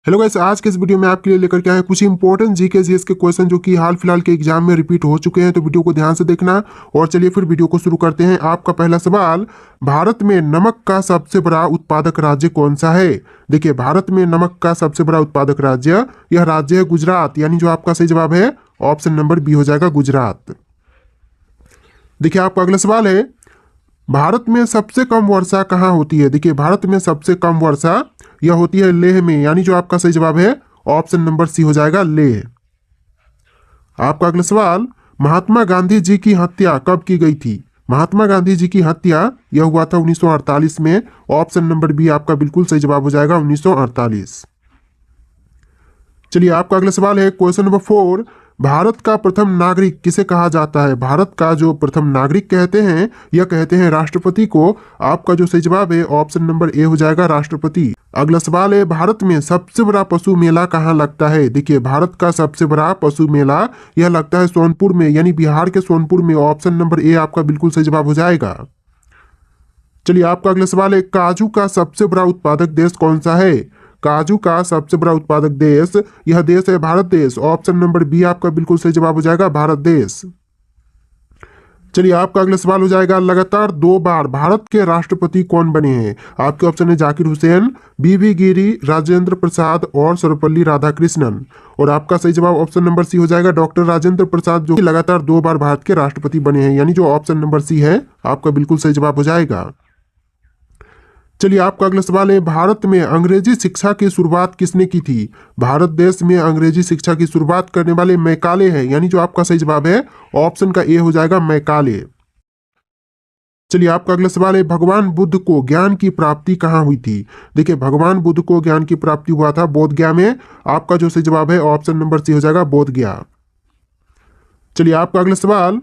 Hello guys, आज के इस वीडियो में आपके लिए लेकर के आए हैं कुछ इंपॉर्टेंट जीके जीएस के क्वेश्चन जो कि हाल फिलहाल के एग्जाम में रिपीट हो चुके हैं। तो वीडियो को ध्यान से देखना और चलिए फिर वीडियो को शुरू करते हैं। आपका पहला सवाल, भारत में नमक का सबसे बड़ा उत्पादक राज्य कौन सा है? देखिए, भारत में नमक का सबसे बड़ा उत्पादक राज्य, यह राज्य है गुजरात, यानी जो आपका सही जवाब है ऑप्शन नंबर बी हो जाएगा, गुजरात। देखिए, आपका अगला सवाल है, भारत में सबसे कम वर्षा कहाँ होती है? देखिए, भारत में सबसे कम वर्षा यह होती है लेह में, यानी जो आपका सही जवाब है ऑप्शन नंबर सी हो जाएगा, लेह। आपका अगला सवाल, महात्मा गांधी जी की हत्या कब की गई थी? महात्मा गांधी जी की हत्या यह हुआ था 1948 में। ऑप्शन नंबर बी आपका बिल्कुल सही जवाब हो जाएगा, 1948। चलिए, आपका अगला सवाल है क्वेश्चन नंबर 4, भारत का प्रथम नागरिक किसे कहा जाता है? भारत का जो प्रथम नागरिक कहते हैं यह कहते हैं राष्ट्रपति को। आपका जो सही जवाब है ऑप्शन नंबर ए हो जाएगा, राष्ट्रपति। अगला सवाल है, भारत में सबसे बड़ा पशु मेला कहाँ लगता है? देखिए, भारत का सबसे बड़ा पशु मेला यह लगता है सोनपुर में, यानी बिहार के सोनपुर में। ऑप्शन नंबर ए आपका बिल्कुल सही जवाब हो जाएगा। चलिए, आपका अगला सवाल है, काजू का सबसे बड़ा उत्पादक देश कौन सा है? काजू का सबसे बड़ा उत्पादक देश, यह देश है भारत देश। ऑप्शन नंबर बी आपका बिल्कुल सही जवाब हो जाएगा, भारत देश। चलिए, आपका अगला सवाल हो जाएगा, लगातार 2 बार भारत के राष्ट्रपति कौन बने हैं? आपके ऑप्शन है जाकिर हुसैन, बीवी गिरी, राजेंद्र प्रसाद और सर्वपल्ली राधाकृष्णन। और आपका सही जवाब ऑप्शन नंबर सी हो जाएगा, डॉक्टर राजेंद्र प्रसाद, जो कि लगातार 2 बार भारत के राष्ट्रपति बने हैं, यानी जो ऑप्शन नंबर सी है आपका बिल्कुल सही जवाब हो जाएगा। चलिए, आपका अगला सवाल है, भारत में अंग्रेजी शिक्षा की शुरुआत किसने की थी? भारत देश में अंग्रेजी शिक्षा की शुरुआत करने वाले मैकाले हैं, यानी जो आपका सही जवाब है ऑप्शन का ए हो जाएगा, मैकाले। चलिए, आपका अगला सवाल है, भगवान बुद्ध को ज्ञान की प्राप्ति कहाँ हुई थी? देखिए, भगवान बुद्ध को ज्ञान की प्राप्ति हुआ था बोध गया में। आपका जो सही जवाब है ऑप्शन नंबर सी हो जाएगा, बोध गया। चलिए, आपका अगला सवाल,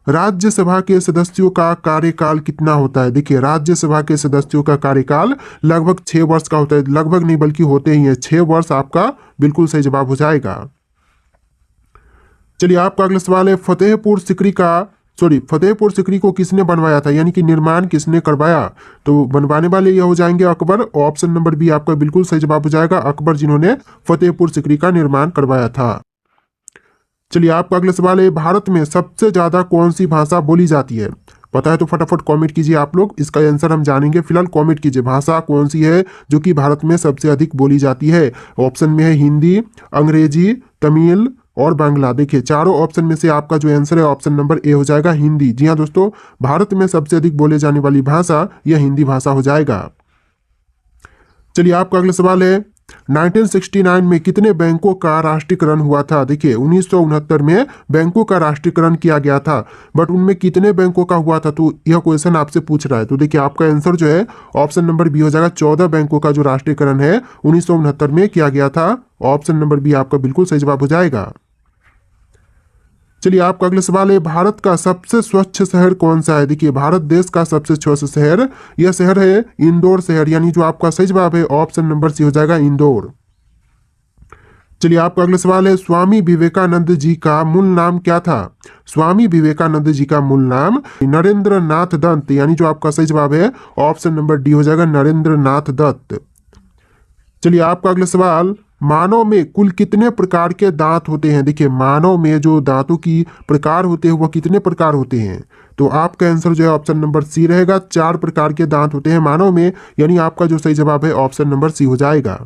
राज्यसभा के सदस्यों का कार्यकाल कितना होता है? देखिए, राज्यसभा के सदस्यों का कार्यकाल लगभग 6 वर्ष का होता है। लगभग नहीं बल्कि होते ही है 6 वर्ष। आपका बिल्कुल सही जवाब हो जाएगा। चलिए, आपका अगला सवाल है, फतेहपुर सिकरी को किसने बनवाया था, यानी कि निर्माण किसने करवाया? तो बनवाने वाले यह हो जाएंगे अकबर। ऑप्शन नंबर बी आपका बिल्कुल सही जवाब हो जाएगा, अकबर, जिन्होंने फतेहपुर सिकरी का निर्माण करवाया था। चलिए, आपका अगला सवाल है, भारत में सबसे ज्यादा कौन सी भाषा बोली जाती है? पता है तो फटाफट कमेंट कीजिए आप लोग, इसका आंसर हम जानेंगे। फिलहाल कमेंट कीजिए, भाषा कौन सी है जो कि भारत में सबसे अधिक बोली जाती है? ऑप्शन में है हिंदी, अंग्रेजी, तमिल और बांग्ला। देखिए, चारों ऑप्शन में से आपका जो आंसर है ऑप्शन नंबर ए हो जाएगा, हिंदी। जी हाँ दोस्तों, भारत में सबसे अधिक बोले जाने वाली भाषा यह हिंदी भाषा हो जाएगा। चलिए, आपका अगला सवाल है, 1969 में कितने बैंकों का राष्ट्रीयकरण हुआ था? देखिए, 1969 में बैंकों का राष्ट्रीयकरण किया गया था, बट उनमें कितने बैंकों का हुआ था? तो यह क्वेश्चन आपसे पूछ रहा है। तो देखिए, आपका आंसर जो है ऑप्शन नंबर बी हो जाएगा, 14 बैंकों का जो राष्ट्रीयकरण है 1969 में किया गया था। ऑप्शन नंबर बी आपका बिल्कुल सही जवाब हो जाएगा। चलिए, आपका अगला सवाल है, भारत का सबसे स्वच्छ शहर कौन सा है? देखिए, भारत देश का सबसे स्वच्छ शहर, यह शहर है इंदौर शहर, यानी जो आपका सही जवाब है ऑप्शन नंबर सी हो जाएगा, इंदौर। चलिए, आपका अगला सवाल है, स्वामी विवेकानंद जी का मूल नाम क्या था? स्वामी विवेकानंद जी का मूल नाम नरेंद्र नाथ दत्त, यानी जो आपका सही जवाब है ऑप्शन नंबर डी हो जाएगा, नरेंद्र नाथ दत्त। चलिए, आपका अगला सवाल, मानव में कुल कितने प्रकार के दांत होते हैं? देखिए, मानव में जो दांतों की प्रकार होते हैं वह कितने प्रकार होते हैं? तो आपका आंसर जो है ऑप्शन नंबर सी रहेगा, 4 प्रकार के दांत होते हैं मानव में, यानी आपका जो सही जवाब है ऑप्शन नंबर सी हो जाएगा।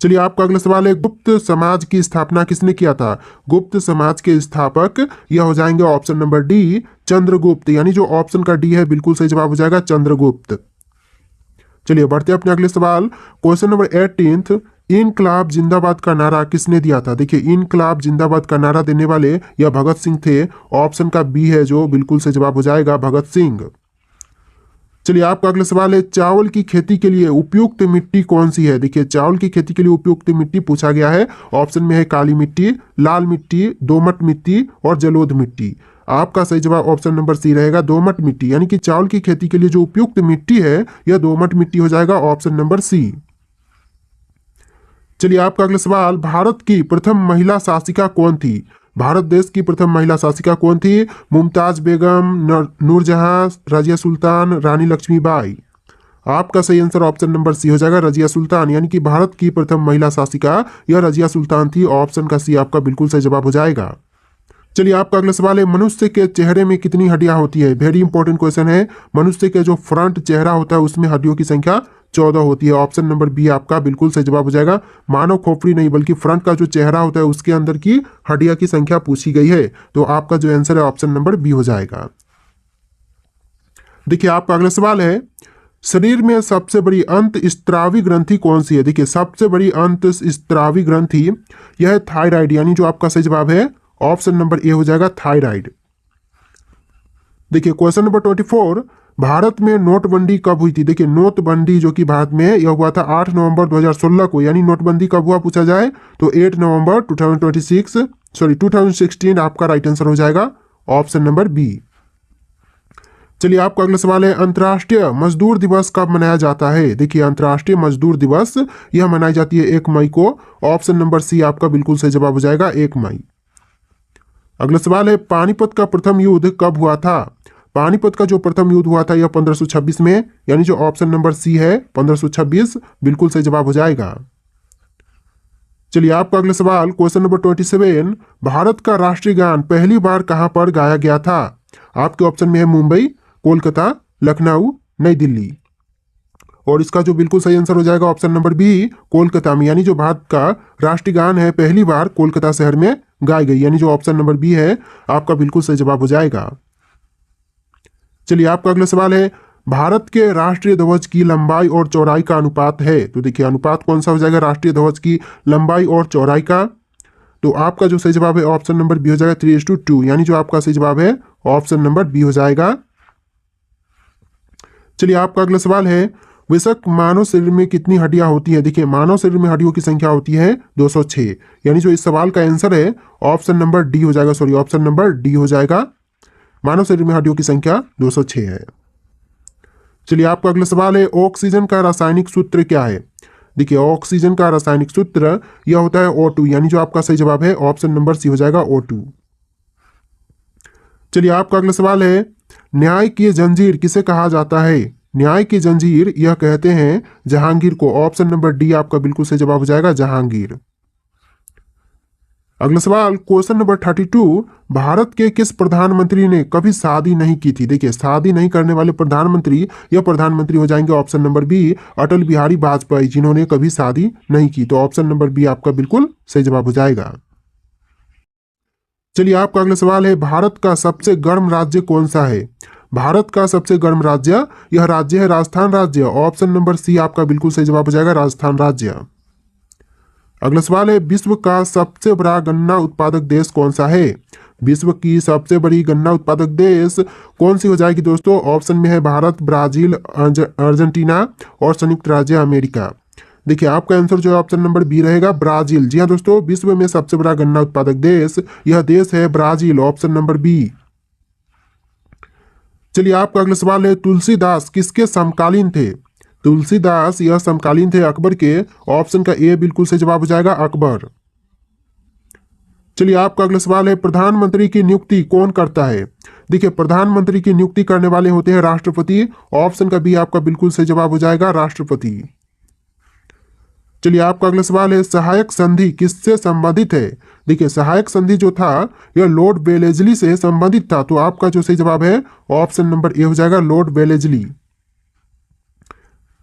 चलिए, आपका अगला सवाल है, गुप्त समाज की स्थापना किसने किया था? गुप्त समाज के स्थापक यह हो जाएंगे ऑप्शन नंबर डी, चंद्रगुप्त, यानी जो ऑप्शन का डी है बिल्कुल सही जवाब हो जाएगा, चंद्रगुप्त। चलिए, बढ़ते हैं अपने अगले सवाल, क्वेश्चन नंबर 18, इनकलाब जिंदाबाद का नारा किसने दिया था? देखिए, इनकलाब जिंदाबाद का नारा देने वाले यह भगत सिंह थे। ऑप्शन का बी है जो बिल्कुल सही जवाब हो जाएगा, भगत सिंह। चलिए, आपका अगला सवाल है, चावल की खेती के लिए उपयुक्त मिट्टी कौन सी है? देखिए, चावल की खेती के लिए उपयुक्त मिट्टी पूछा गया है। ऑप्शन में है काली मिट्टी, लाल मिट्टी, दोमट मिट्टी और जलोढ़ मिट्टी। आपका सही जवाब ऑप्शन नंबर सी रहेगा, दोमट मिट्टी, यानी कि चावल की खेती के लिए जो उपयुक्त मिट्टी है यह दोमट मिट्टी हो जाएगा, ऑप्शन नंबर सी। चलिए, आपका अगला सवाल, भारत की प्रथम महिला शासिका कौन थी? भारत देश की प्रथम महिला शासिका कौन थी? मुमताज बेगम, नूरजहां, रजिया सुल्तान, रानी लक्ष्मीबाई। आपका सही आंसर ऑप्शन नंबर सी हो जाएगा, रजिया सुल्तान, यानी कि भारत की प्रथम महिला शासिका यह रजिया सुल्तान थी। ऑप्शन का सी आपका बिल्कुल सही जवाब हो जाएगा। चलिए आपका अगला सवाल है, मनुष्य के चेहरे में कितनी हड्डियां होती है? वेरी इंपॉर्टेंट क्वेश्चन है। मनुष्य के जो फ्रंट चेहरा होता है उसमें हड्डियों की संख्या 14 होती है। ऑप्शन नंबर बी आपका बिल्कुल सही जवाब हो जाएगा। मानव खोपड़ी नहीं बल्कि फ्रंट का जो चेहरा होता है उसके अंदर की हड्डियां की संख्या पूछी गई है, तो आपका जो आंसर है ऑप्शन नंबर बी हो जाएगा। देखिए आपका अगला सवाल है, शरीर में सबसे बड़ी अंत स्त्रावी ग्रंथि कौन सी है? देखिए सबसे बड़ी अंत स्त्रावी ग्रंथि यह है थायराइड, यानी जो आपका सही जवाब है ऑप्शन नंबर ए हो जाएगा, थायराइड। देखिए क्वेश्चन नंबर 24, भारत में नोटबंदी कब हुई थी? देखिए नोटबंदी जो कि भारत में यह हुआ था 8 नवंबर 2016 को, यानी नोटबंदी कब हुआ पूछा जाए तो 8 नवंबर 2016 आपका राइट आंसर हो जाएगा, ऑप्शन नंबर बी। चलिए आपका अगला सवाल है, अंतर्राष्ट्रीय मजदूर दिवस कब मनाया जाता है? देखिए अंतर्राष्ट्रीय मजदूर दिवस यह मनाई जाती है 1 मई को। ऑप्शन नंबर सी आपका बिल्कुल सही जवाब हो जाएगा, 1 मई। अगला सवाल है, पानीपत का प्रथम युद्ध कब हुआ था? पानीपत का जो प्रथम युद्ध हुआ था यह 1526 में, यानी जो ऑप्शन नंबर सी है 1526 बिल्कुल सही जवाब हो जाएगा। चलिए आपका अगला सवाल क्वेश्चन नंबर 27, भारत का राष्ट्रीय गान पहली बार कहां पर गाया गया था? आपके ऑप्शन में है मुंबई, कोलकाता, लखनऊ, नई दिल्ली, और इसका जो बिल्कुल सही आंसर हो जाएगा ऑप्शन नंबर बी, कोलकाता में, यानी जो भारत का राष्ट्रीय गान है पहली बार कोलकाता शहर में गाई गई, यानी जो ऑप्शन नंबर बी है आपका बिल्कुल सही जवाब हो जाएगा। चलिए आपका अगला सवाल है, भारत के राष्ट्रीय ध्वज की लंबाई और चौड़ाई का अनुपात है? तो देखिए अनुपात कौन सा हो जाएगा राष्ट्रीय ध्वज की लंबाई और चौड़ाई का? तो आपका जो सही जवाब है ऑप्शन नंबर बी हो जाएगा, 3:2, यानी जो आपका सही जवाब है ऑप्शन नंबर बी हो जाएगा। चलिए आपका अगला सवाल है, वयस्क मानव शरीर में कितनी हड्डियां होती है? देखिए मानव शरीर में हड्डियों की संख्या होती है 206, यानी जो इस सवाल का आंसर है ऑप्शन नंबर डी हो जाएगा, सॉरी ऑप्शन नंबर डी हो जाएगा, मानव शरीर में हड्डियों की संख्या 206 है। चलिए आपका अगला सवाल है, ऑक्सीजन का रासायनिक सूत्र क्या है? देखिए ऑक्सीजन का रासायनिक सूत्र यह होता है O2, यानी जो आपका सही जवाब है ऑप्शन नंबर सी हो जाएगा, O2। चलिए आपका अगला सवाल है, न्याय की जंजीर किसे कहा जाता है? न्याय की जंजीर यह कहते हैं जहांगीर को। ऑप्शन नंबर डी आपका बिल्कुल सही जवाब हो जाएगा, जहांगीर। अगला सवाल क्वेश्चन नंबर 32, भारत के किस प्रधानमंत्री ने कभी शादी नहीं की थी? देखिए शादी नहीं करने वाले प्रधानमंत्री यह प्रधानमंत्री हो जाएंगे option number B, Atal Bihari Vajpayee, जिन्होंने कभी शादी नहीं की, तो ऑप्शन नंबर बी आपका बिल्कुल सही जवाब हो जाएगा। चलिए आपका अगला सवाल है, भारत का सबसे गर्म राज्य कौन सा है? भारत का सबसे गर्म राज्य यह राज्य है राजस्थान राज्य। ऑप्शन नंबर सी आपका बिल्कुल सही जवाब हो जाएगा, राजस्थान राज्य। अगला सवाल है, विश्व का सबसे बड़ा गन्ना उत्पादक देश कौन सा है? विश्व की सबसे बड़ी गन्ना उत्पादक देश कौन सी हो जाएगी दोस्तों? ऑप्शन में है भारत, ब्राजील, अर्जेंटीना और संयुक्त राज्य अमेरिका। देखिए आपका आंसर जो है ऑप्शन नंबर बी रहेगा, ब्राजील। जी हाँ दोस्तों, विश्व में सबसे बड़ा गन्ना उत्पादक देश यह देश है ब्राजील, ऑप्शन नंबर बी। चलिए आपका अगला सवाल है, तुलसीदास किसके समकालीन थे? तुलसीदास यह समकालीन थे अकबर के। ऑप्शन का ए बिल्कुल सही जवाब हो जाएगा, अकबर। चलिए आपका अगला सवाल है, प्रधानमंत्री की नियुक्ति कौन करता है? देखिए प्रधानमंत्री की नियुक्ति करने वाले होते हैं राष्ट्रपति। ऑप्शन का बी आपका बिल्कुल सही जवाब हो जाएगा, राष्ट्रपति। चलिए आपका अगला सवाल है, सहायक संधि किससे संबंधित है? देखिए सहायक संधि जो था यह लॉर्ड वेलेजली से संबंधित था, तो आपका जो सही जवाब है ऑप्शन नंबर ए हो जाएगा, लॉर्ड वेलेजली।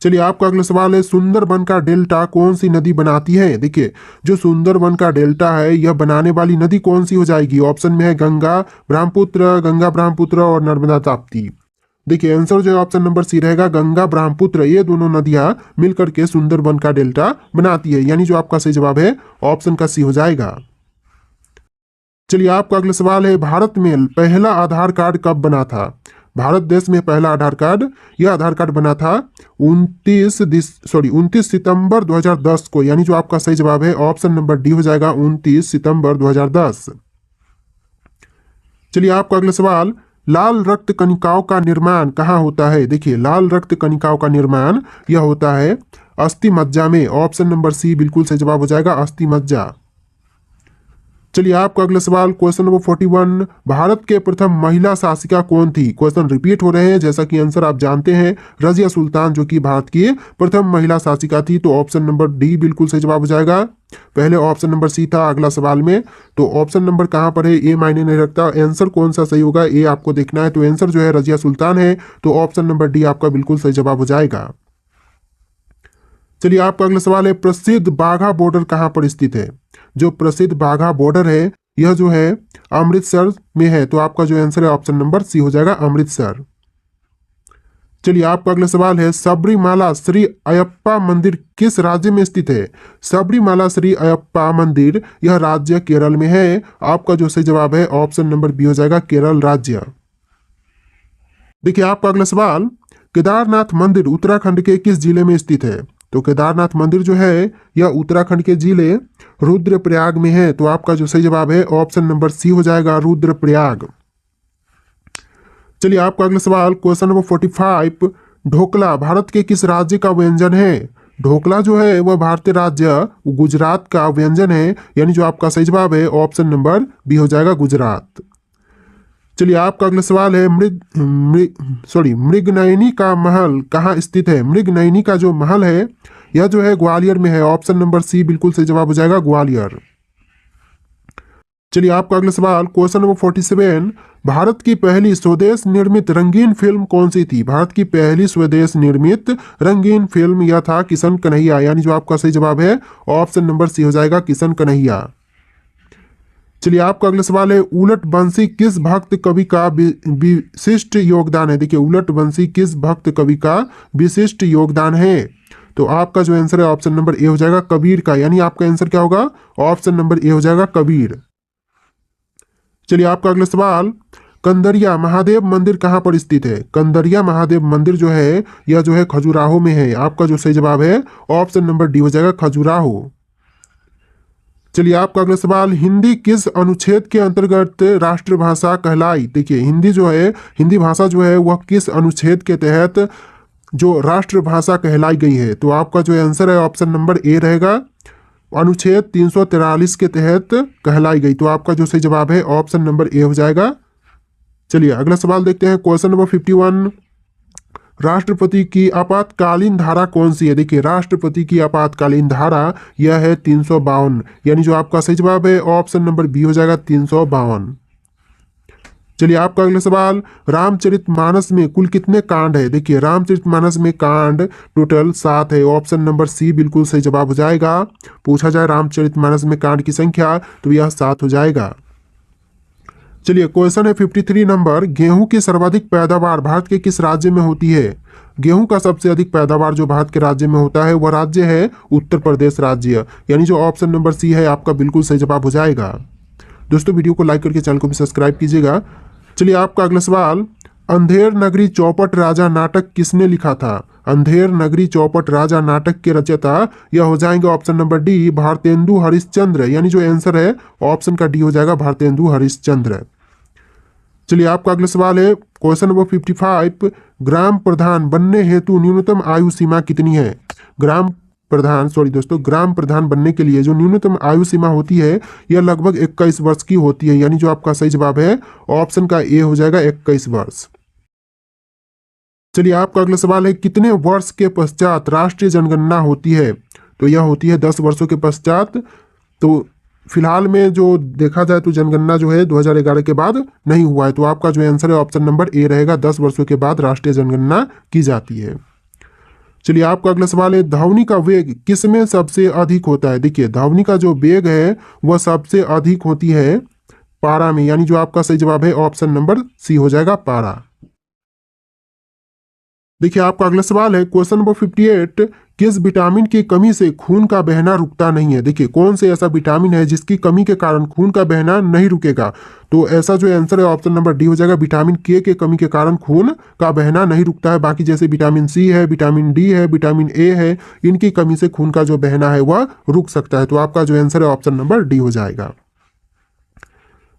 चलिए आपका अगला सवाल है, सुंदरबन का डेल्टा कौन सी नदी बनाती है? देखिए जो सुंदरबन का डेल्टा है यह बनाने वाली नदी कौन सी हो जाएगी? ऑप्शन में है गंगा ब्रह्मपुत्र और नर्मदा ताप्ती। देखिए आंसर जो है ऑप्शन नंबर सी रहेगा, गंगा ब्रह्मपुत्र, ये दोनों नदियां मिलकर के सुंदरबन का डेल्टा बनाती है, यानी जो आपका सही जवाब है ऑप्शन का सी हो जाएगा। चलिए आपका अगला सवाल है, भारत में पहला आधार कार्ड कब बना था? भारत देश में पहला आधार कार्ड यह आधार कार्ड बना था 29 सितंबर 2010 को, यानी जो आपका सही जवाब है ऑप्शन नंबर डी हो जाएगा, 29 सितंबर 2010। चलिए आपका अगला सवाल, लाल रक्त कणिकाओं का निर्माण कहाँ होता है? देखिए लाल रक्त कणिकाओं का निर्माण यह होता है अस्थि मज्जा में। ऑप्शन नंबर सी बिल्कुल सही जवाब हो जाएगा, अस्थि मज्जा। चलिए आपका अगला सवाल क्वेश्चन नंबर 41, भारत के प्रथम महिला शासिका कौन थी? क्वेश्चन रिपीट हो रहे हैं, जैसा कि आंसर आप जानते हैं, रजिया सुल्तान जो कि भारत की प्रथम महिला शासिका थी। तो ऑप्शन नंबर डी बिल्कुल सही जवाब हो जाएगा। पहले ऑप्शन नंबर सी था अगला सवाल में, तो ऑप्शन नंबर कहाँ पर है ए मायने नहीं रखता, आंसर कौन सा सही होगा ए आपको देखना है। तो आंसर जो है रजिया सुल्तान है, तो ऑप्शन नंबर डी आपका बिल्कुल सही जवाब हो जाएगा। चलिए आपका अगला सवाल है, प्रसिद्ध बाघा बॉर्डर कहाँ पर स्थित है? जो प्रसिद्ध बाघा बॉर्डर है यह जो है अमृतसर में है, तो आपका जो आंसर है ऑप्शन नंबर सी हो जाएगा, अमृतसर। चलिए आपका अगला सवाल है, सबरीमाला श्री अयप्पा मंदिर किस राज्य में स्थित है? सबरीमाला श्री अयप्पा मंदिर यह राज्य केरल में है। आपका जो सही जवाब है ऑप्शन नंबर बी हो जाएगा, केरल राज्य। देखिए आपका अगला सवाल, केदारनाथ मंदिर उत्तराखंड के किस जिले में स्थित है? तो केदारनाथ मंदिर जो है यह उत्तराखंड के जिले रुद्रप्रयाग में है। तो आपका जो सही जवाब है ऑप्शन नंबर सी हो जाएगा, रुद्रप्रयाग। चलिए आपका अगला सवाल क्वेश्चन नंबर 45, ढोकला भारत के किस राज्य का व्यंजन है? ढोकला जो है वह भारतीय राज्य गुजरात का व्यंजन है, यानी जो आपका सही जवाब है ऑप्शन नंबर बी हो जाएगा, गुजरात। चलिए आपका अगला सवाल है, मृगनयनी का महल कहाँ स्थित है? मृगनयनी का जो महल है यह जो है ग्वालियर में है। ऑप्शन नंबर सी बिल्कुल सही जवाब हो जाएगा, ग्वालियर। चलिए आपका अगला सवाल क्वेश्चन नंबर 47, भारत की पहली स्वदेश निर्मित रंगीन फिल्म कौन सी थी? भारत की पहली स्वदेश निर्मित रंगीन फिल्म यह था किशन कन्हैया, यानी जो आपका सही जवाब है ऑप्शन नंबर सी हो जाएगा, किशन कन्हैया। चलिए आपका अगला सवाल है, उलट बंसी किस भक्त कवि का विशिष्ट योगदान है? देखिए उलट बंसी किस भक्त कवि का विशिष्ट योगदान है? तो आपका जो आंसर है ऑप्शन नंबर ए हो जाएगा, कबीर का, यानी आपका आंसर क्या होगा, ऑप्शन नंबर ए हो जाएगा, कबीर। चलिए आपका अगला सवाल, कंदरिया महादेव मंदिर कहाँ पर स्थित है? कंदरिया महादेव मंदिर जो है यह जो है खजुराहो में है। आपका जो सही जवाब है ऑप्शन नंबर डी हो जाएगा, खजुराहो। चलिए आपका अगला सवाल, हिंदी किस अनुच्छेद के अंतर्गत राष्ट्रभाषा कहलाई? देखिए हिंदी जो है, हिंदी भाषा जो है वह किस अनुच्छेद के तहत जो राष्ट्रभाषा कहलाई गई है? तो आपका जो आंसर है ऑप्शन नंबर ए रहेगा, अनुच्छेद 343 के तहत कहलाई गई। तो आपका जो सही जवाब है ऑप्शन नंबर ए हो जाएगा। चलिए अगला सवाल देखते हैं, क्वेश्चन नंबर 51, राष्ट्रपति की आपातकालीन धारा कौन सी है? देखिए राष्ट्रपति की आपातकालीन धारा यह है 352, यानी जो आपका सही जवाब है ऑप्शन नंबर बी हो जाएगा, 352। चलिए आपका अगला सवाल, रामचरितमानस में कुल कितने कांड है? देखिए रामचरितमानस में कांड टोटल 7 है। ऑप्शन नंबर सी बिल्कुल सही जवाब हो जाएगा। पूछा जाए रामचरितमानस में कांड की संख्या तो यह 7 हो जाएगा। चलिए क्वेश्चन है 53 नंबर, गेहूं की सर्वाधिक पैदावार भारत के किस राज्य में होती है? गेहूं का सबसे अधिक पैदावार जो भारत के राज्य में होता है वह राज्य है उत्तर प्रदेश राज्य, यानी जो ऑप्शन नंबर सी है आपका बिल्कुल सही जवाब हो जाएगा। दोस्तों वीडियो को लाइक करके चैनल को भी सब्सक्राइब कीजिएगा। चलिए आपका अगला सवाल, अंधेर नगरी चौपट राजा नाटक किसने लिखा था? अंधेर नगरी चौपट राजा नाटक के रचयिता यह हो जाएंगे option number D, Bharatendu Harishchandra, यानी जो आंसर है ऑप्शन का डी हो जाएगा, भारतेंदु हरिश्चंद्र। चलिए आपका अगला सवाल है क्वेश्चन नंबर 55, ग्राम प्रधान बनने हेतु न्यूनतम आयु सीमा कितनी है? ग्राम प्रधान बनने के लिए जो न्यूनतम आयु सीमा होती है यह लगभग 21 वर्ष की होती है, यानी जो आपका सही जवाब है ऑप्शन का ए हो जाएगा, 21 वर्ष। चलिए आपका अगला सवाल है, कितने वर्ष के पश्चात राष्ट्रीय जनगणना होती है? तो यह होती है 10 वर्षों के पश्चात। तो फिलहाल में जो देखा जाए तो जनगणना जो है 2011 के बाद नहीं हुआ है। तो आपका जो आंसर है ऑप्शन नंबर ए रहेगा, 10 वर्षों के बाद राष्ट्रीय जनगणना की जाती है। चलिए आपका अगला सवाल है, ध्वनि का वेग किसमें सबसे अधिक होता है? देखिए ध्वनि का जो वेग है वह सबसे अधिक होती है पारा में, यानी जो आपका सही जवाब है ऑप्शन नंबर सी हो जाएगा, पारा। देखिए आपका अगला सवाल है क्वेश्चन नंबर 58, किस विटामिन की कमी से खून का बहना रुकता नहीं है? देखिए कौन से ऐसा विटामिन है जिसकी कमी के कारण खून का बहना नहीं रुकेगा? तो ऐसा जो आंसर है ऑप्शन नंबर डी हो जाएगा, विटामिन के कमी के कारण खून का बहना नहीं रुकता है। बाकी जैसे विटामिन सी है, विटामिन डी है, विटामिन ए है, इनकी कमी से खून का जो बहना है वह रुक सकता है। तो आपका जो आंसर है ऑप्शन नंबर डी हो जाएगा।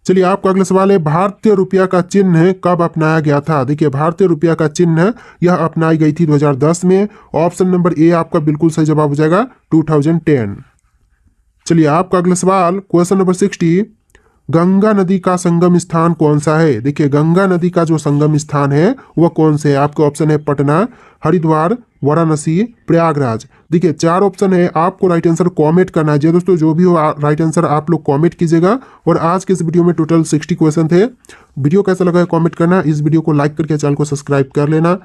चलिए आपका अगला सवाल है, भारतीय रुपया का चिन्ह कब अपनाया गया था? देखिए भारतीय रुपया का चिन्ह यह अपनाई गई थी 2010 में। ऑप्शन नंबर ए आपका बिल्कुल सही जवाब हो जाएगा, 2010। चलिए आपका अगला सवाल क्वेश्चन नंबर 60, गंगा नदी का संगम स्थान कौन सा है? देखिए गंगा नदी का जो संगम स्थान है वह कौन से है? आपके ऑप्शन है पटना, हरिद्वार, वाराणसी, प्रयागराज। देखिए 4 ऑप्शन है, आपको राइट आंसर कमेंट करना है। जी दोस्तों, जो भी हो राइट आंसर आप लोग कमेंट कीजिएगा। और आज के इस वीडियो में टोटल 60 क्वेश्चन थे। वीडियो कैसा लगा है कमेंट करना। इस वीडियो को लाइक करके चैनल को सब्सक्राइब कर लेना।